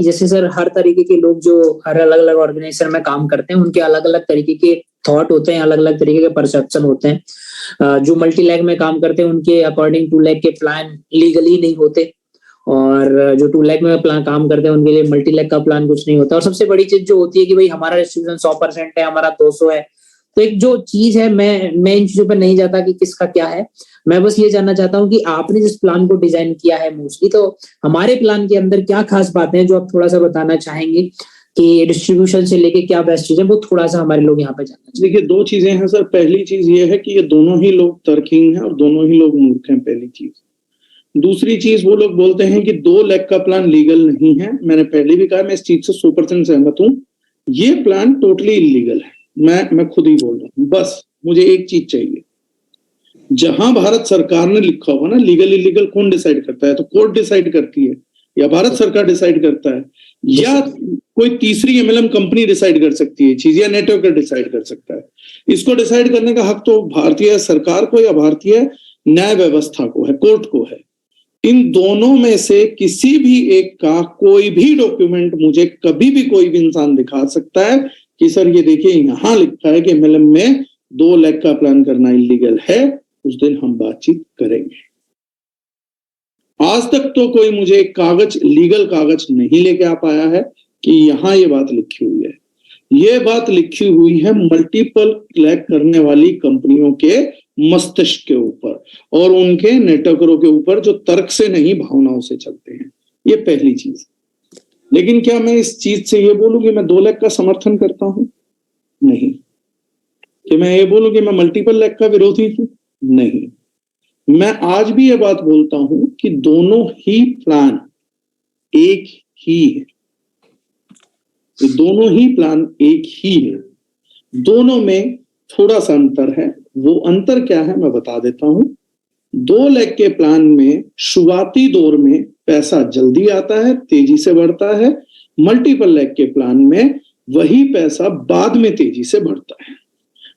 जैसे सर हर तरीके के लोग जो हर अलग-अलग ऑर्गेनाइजेशन में काम करते हैं, उनके अलग-अलग तरीके के थॉट होते हैं, अलग-अलग तरीके के परसेप्शन होते हैं। जो मल्टी लैग में काम करते हैं, उनके अकॉर्डिंग 2 लैग के प्लान लीगली नहीं होते और जो 2 लैग में प्लान काम करते हैं, उनके लिए मल्टी लैग का प्लान कुछ नहीं होता और सबसे बड़ी चीज़ जो होती है कि भई हमारा डिस्ट्रीब्यूशन 100% है, हमारा 200 है। तो एक जो चीज़ है मैं इन चीज़ों पे नहीं जाता कि किसका क्या है। मैं बस ये जानना चाहता हूँ कि आपने जिस प्लान को डिज़ाइन किया है मोस्टली तो हमारे प्लान के अंदर क्या खास बातें हैं जो आप थोड़ा-सा बताना चाहेंगे कि डिस्ट्रीब्यूशन से लेके क्या बेस्ट चीज़ है, वो थोड़ा-सा हमारे लोग यहाँ पे जानना चाहेंगे? देखिए 2 चीज़ें हैं सर, पहली चीज़ ये है कि ये दोनों ही लोग तर्कहीन हैं और दोनों ही लोग मूर्ख हैं, पहली चीज़। दूसरी चीज़ वो लोग बोलते हैं कि 2 लैख का प्लान लीगल नहीं है। मैंने पहले भी कहा मैं इस चीज़ से 100% सहमत हूँ। ये प्लान टोटली इल्लीगल है। मैं खुद ही बोल रहा हूँ। बस मुझे एक चीज़ चाहिए। जहां भारत सरकार ने लिखा होगा ना लीगल इलीगल कौन डिसाइड करता है? तो कोर्ट डिसाइड करती है या भारत सरकार डिसाइड करता है या कोई तीसरी एमएलएम कंपनी डिसाइड कर सकती है चीज या नेटवर्क डिसाइड कर सकता है। इसको डिसाइड करने का हक तो भारतीय सरकार को या भारतीय न्याय व्यवस्था को है, कोर्ट को है। इन दोनों में से किसी भी एक का कोई भी डॉक्यूमेंट मुझे कभी भी कोई भी इंसान दिखा सकता है कि सर ये देखिए यहां लिखा है कि एमएलएम में 2 लाख का प्लान करना इलीगल है, उस दिन हम बातचीत करेंगे। आज तक तो कोई मुझे एक कागज लीगल कागज नहीं लेके आ पाया है कि यहां ये बात लिखी हुई है। ये बात लिखी हुई है मल्टीपल क्लैक करने वाली कंपनियों के मस्तिष्क के ऊपर और उनके नेटवर्करों के ऊपर जो तर्क से नहीं भावनाओं से चलते हैं। ये पहली चीज। लेकिन क्या मैं इस चीज से ये बोलूं कि मैं 2 लाख का समर्थन करता हूं? नहीं। कि मैं ये बोलूं कि मैं मल्टीपल लैग का विरोधी हूं? नहीं। मैं आज भी ये बात बोलता हूं कि दोनों ही प्लान एक ही है। दोनों ही प्लान एक ही है। दोनों में थोड़ा सा अंतर है। वो अंतर क्या है मैं बता देता हूं। 2 लाख के प्लान में शुरुआती दौर में पैसा जल्दी आता है, तेजी से बढ़ता है। मल्टीपल लैग के प्लान में वही पैसा बाद में तेजी से बढ़ता है।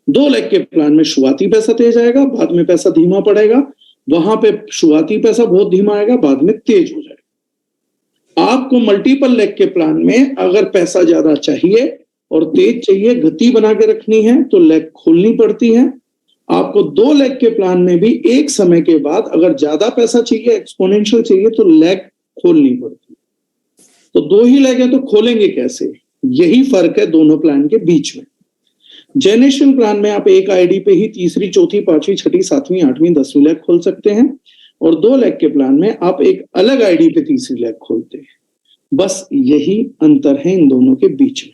2 लाख के प्लान में शुरुआती पैसा तेज आएगा, बाद में पैसा धीमा पड़ेगा। वहां पे शुरुआती पैसा बहुत धीमा आएगा, बाद में तेज हो जाएगा। आपको मल्टीपल लैग के प्लान में अगर पैसा ज्यादा चाहिए और तेज चाहिए, गति बना के रखनी है तो लैग खोलनी पड़ती है। आपको 2 लाख के प्लान में भी एक समय के बाद अगर ज्यादा पैसा चाहिए, एक्सपोनेंशियल चाहिए तो लैग खोलनी पड़ती है। तो 2 ही लैग है तो खोलेंगे कैसे? यही फर्क है दोनों प्लान के बीच में। जनरेशन प्लान में आप एक आईडी पे ही तीसरी, चौथी, पांचवी, छठी, सातवीं, आठवीं, 10वीं लैग खोल सकते हैं और 2 लाख के प्लान में आप एक अलग आईडी पे तीसरी लैग खोलते हैं। बस यही अंतर है इन दोनों के बीच में।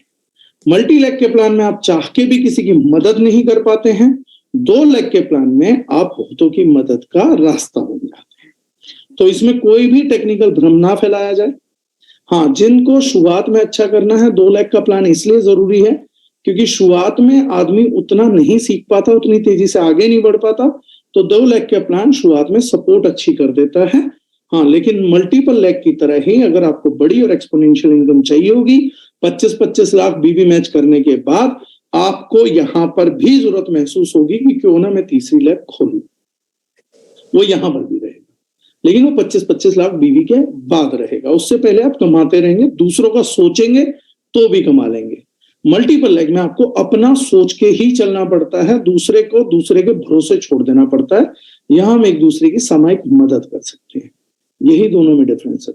मल्टी लैग के प्लान में आप चाह के भी किसी की मदद नहीं कर पाते हैं। 2 लाख के प्लान में आप बहुतों की मदद का रास्ता बन जाते हैं। तो इसमें कोई भी टेक्निकल भ्रम ना फैलाया जाए। हाँ, जिनको शुरुआत में अच्छा करना है 2 लाख का प्लान इसलिए जरूरी है क्योंकि शुरुआत में आदमी उतना नहीं सीख पाता, उतनी तेजी से आगे नहीं बढ़ पाता। तो 2 लाख का प्लान शुरुआत में सपोर्ट अच्छी कर देता है। हाँ, लेकिन मल्टीपल लैग की तरह ही अगर आपको बड़ी और एक्सपोनेंशियल इनकम चाहिए होगी 25-25 लाख बीबी मैच करने के बाद, आपको यहां पर भी जरूरत महसूस होगी कि क्यों ना मैं तीसरी लैग खोलूं। वो यहां पर भी रहेगा, लेकिन वो 25-25 लाख बीवी के बाद रहेगा। उससे पहले आप कमाते रहेंगे, दूसरों का सोचेंगे तो भी कमा लेंगे। मल्टीपल लैग में आपको अपना सोच के ही चलना पड़ता है, दूसरे को दूसरे के भरोसे छोड़ देना पड़ता है। यहां हम एक दूसरे की सामयिक मदद कर सकते हैं। यही दोनों में डिफरेंस है।